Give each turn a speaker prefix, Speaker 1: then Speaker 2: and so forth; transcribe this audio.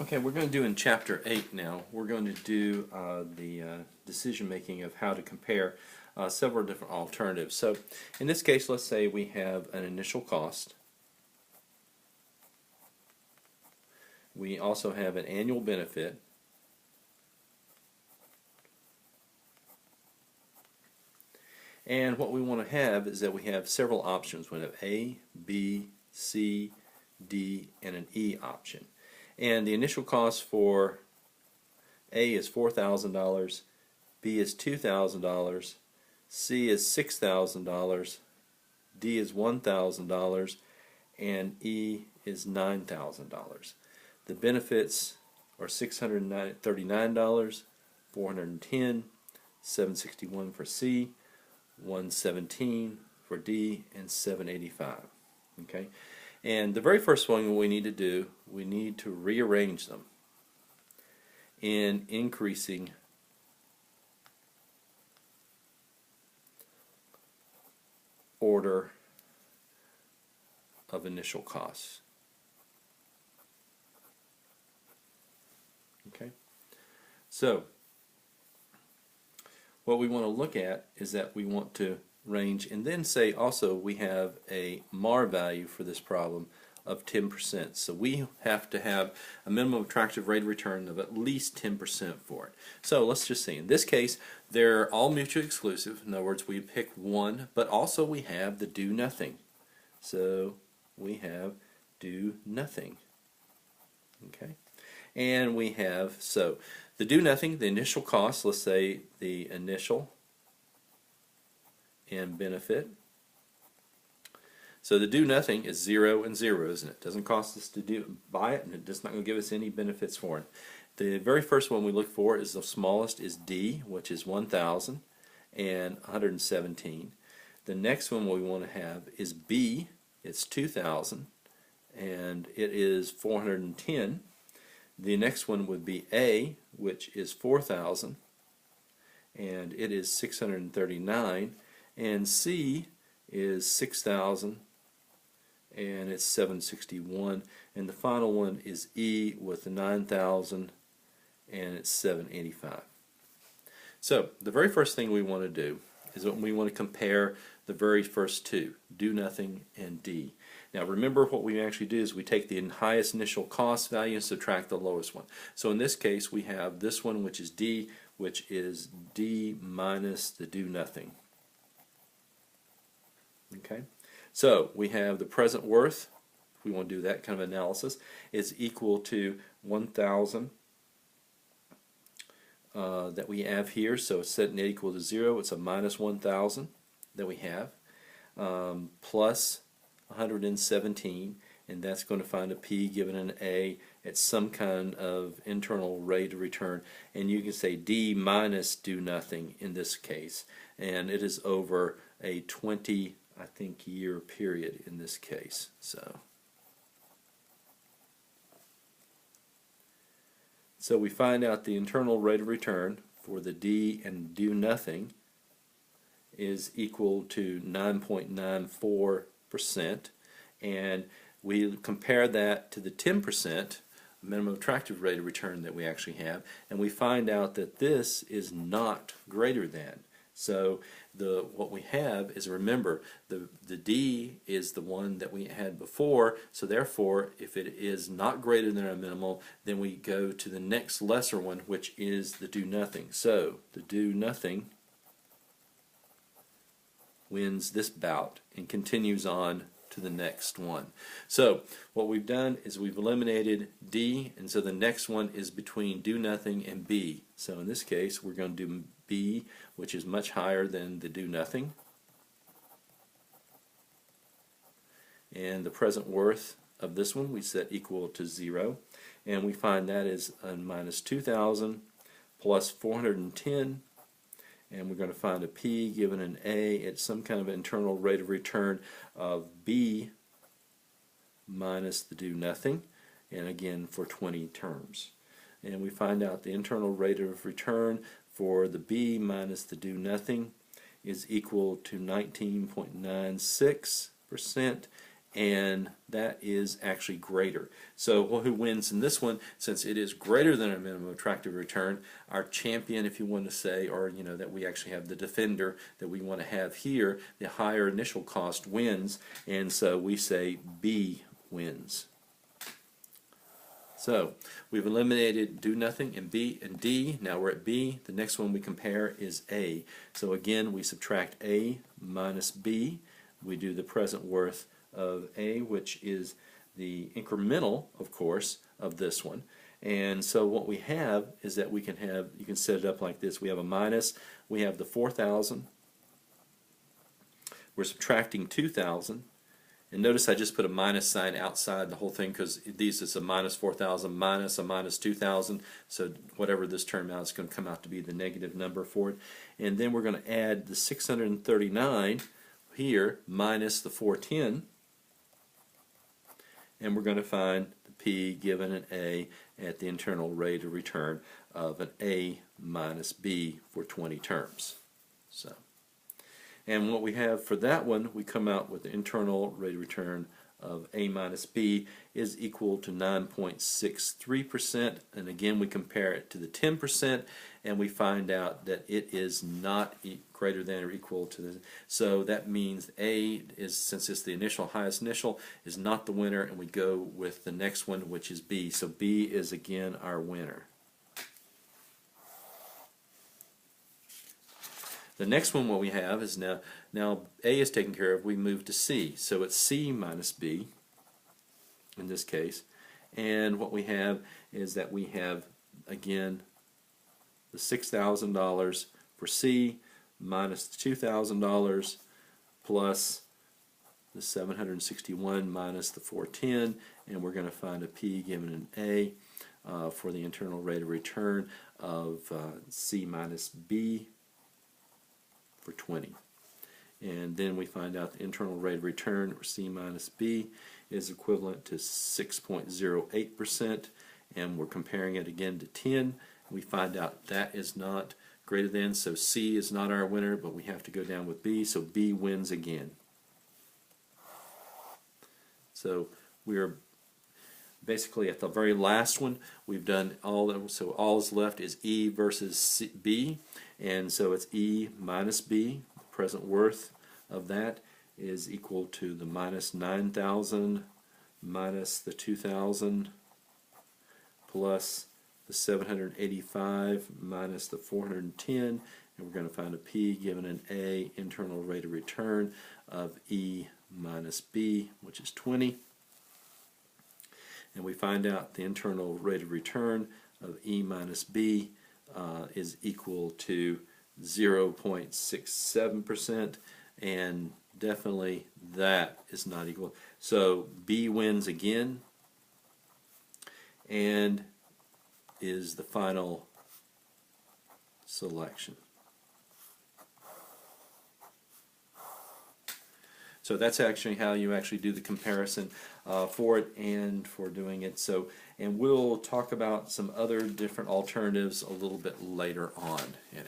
Speaker 1: Okay, we're going to do in Chapter 8 now. We're going to do the decision making of how to compare several different alternatives. So in this case, let's say we have an initial cost. We also have an annual benefit. And what we want to have is that we have several options. We have A, B, C, D, and an E option. And the initial cost for A is $4,000, B is $2,000, C is $6,000, D is $1,000, and E is $9,000. The benefits are $639, $410, $761 for C, $117 for D, and $785. Okay, and the very first one we need to do, we need to rearrange them in increasing order of initial costs. Okay, so what we want to look at is that we want to range, and then say also we have a MAR value for this problem of 10%. So we have to have a minimum attractive rate of return of at least 10% for it. So let's just see. In this case, they're all mutually exclusive. In other words, we pick one, but also we have the do nothing. So we have do nothing. Okay, and we have, so the do nothing, the initial cost, let's say the initial and benefit. So the do nothing is 0 and 0, isn't it? It doesn't cost us to buy it, and it's not going to give us any benefits for it. The very first one we look for is the smallest is D, which is 1,000 and 117. The next one we want to have is B, it's 2,000 and it is 410. The next one would be A, which is 4,000 and it is 639, and C is 6,000 and it's 761, and the final one is E with 9,000 and it's 785. So the very first thing we want to do is we want to compare the very first two, do nothing and D. Now remember, what we actually do is we take the highest initial cost value and subtract the lowest one. So in this case we have this one, which is D, which is D minus the do nothing. Okay, so we have the present worth, if we want to do that kind of analysis, is equal to 1,000 that we have here. So it's setting it equal to 0. It's a minus 1,000 that we have, plus 117, and that's going to find a P given an A at some kind of internal rate of return, and you can say D minus do nothing in this case, and it is over a 20, I think, year period in this case. So we find out the internal rate of return for the D and do nothing is equal to 9.94%, and we compare that to the 10% minimum attractive rate of return that we actually have, and we find out that this is not greater than. So what we have is, remember, the D is the one that we had before, so therefore if it is not greater than our minimal, then we go to the next lesser one, which is the do nothing. So the do nothing wins this bout and continues on to the next one. So what we've done is we've eliminated D, and so the next one is between do nothing and B. So in this case we're going to do B, which is much higher than the do nothing, and the present worth of this one we set equal to 0, and we find that is a minus 2,000 plus 410, and we're going to find a P given an A at some kind of internal rate of return of B minus the do nothing, and again for 20 terms. And we find out the internal rate of return for the B minus the do nothing is equal to 19.96%, and that is actually greater. So who wins in this one? Since it is greater than a minimum attractive return, our champion, if you want to say, or that we actually have the defender that we want to have here, the higher initial cost wins, and so we say B wins. So we've eliminated do nothing in B and D. Now we're at B. The next one we compare is A. So again, we subtract A minus B. We do the present worth of A, which is the incremental, of course, of this one. And so what we have is that we can have, you can set it up like this. We have a minus, we have the 4,000. We're subtracting 2,000. And notice I just put a minus sign outside the whole thing because these is a minus 4,000 minus a minus 2,000. So whatever this term out is going to come out to be the negative number for it. And then we're going to add the 639 here minus the 410. And we're going to find the P given an A at the internal rate of return of an A minus B for 20 terms. So, and what we have for that one, we come out with the internal rate of return of A minus B is equal to 9.63%, and again we compare it to the 10%, and we find out that it is not greater than or equal to the, so that means A is, since it's the highest initial, is not the winner, and we go with the next one, which is B. So B is again our winner. The next one what we have is now A is taken care of, we move to C. So it's C minus B in this case. And what we have is that we have, again, the $6,000 for C minus the $2,000 plus the 761 minus the 410, and we're going to find a P given an A for the internal rate of return of C minus B for 20. And then we find out the internal rate of return, or C minus B, is equivalent to 6.08%, and we're comparing it again to 10. We find out that is not greater than, so C is not our winner, but we have to go down with B, so B wins again. So we are basically at the very last one. We've done all, so all is left is E versus B, and so it's E minus B. The present worth of that is equal to the minus 9,000 minus the 2,000 plus the 785 minus the 410, and we're going to find a P given an A internal rate of return of E minus B, which is 20. And we find out the internal rate of return of E minus B is equal to 0.67%, and definitely that is not equal. So B wins again and is the final selection. So that's actually how you actually do the comparison for it and for doing it. So, and we'll talk about some other different alternatives a little bit later on in it.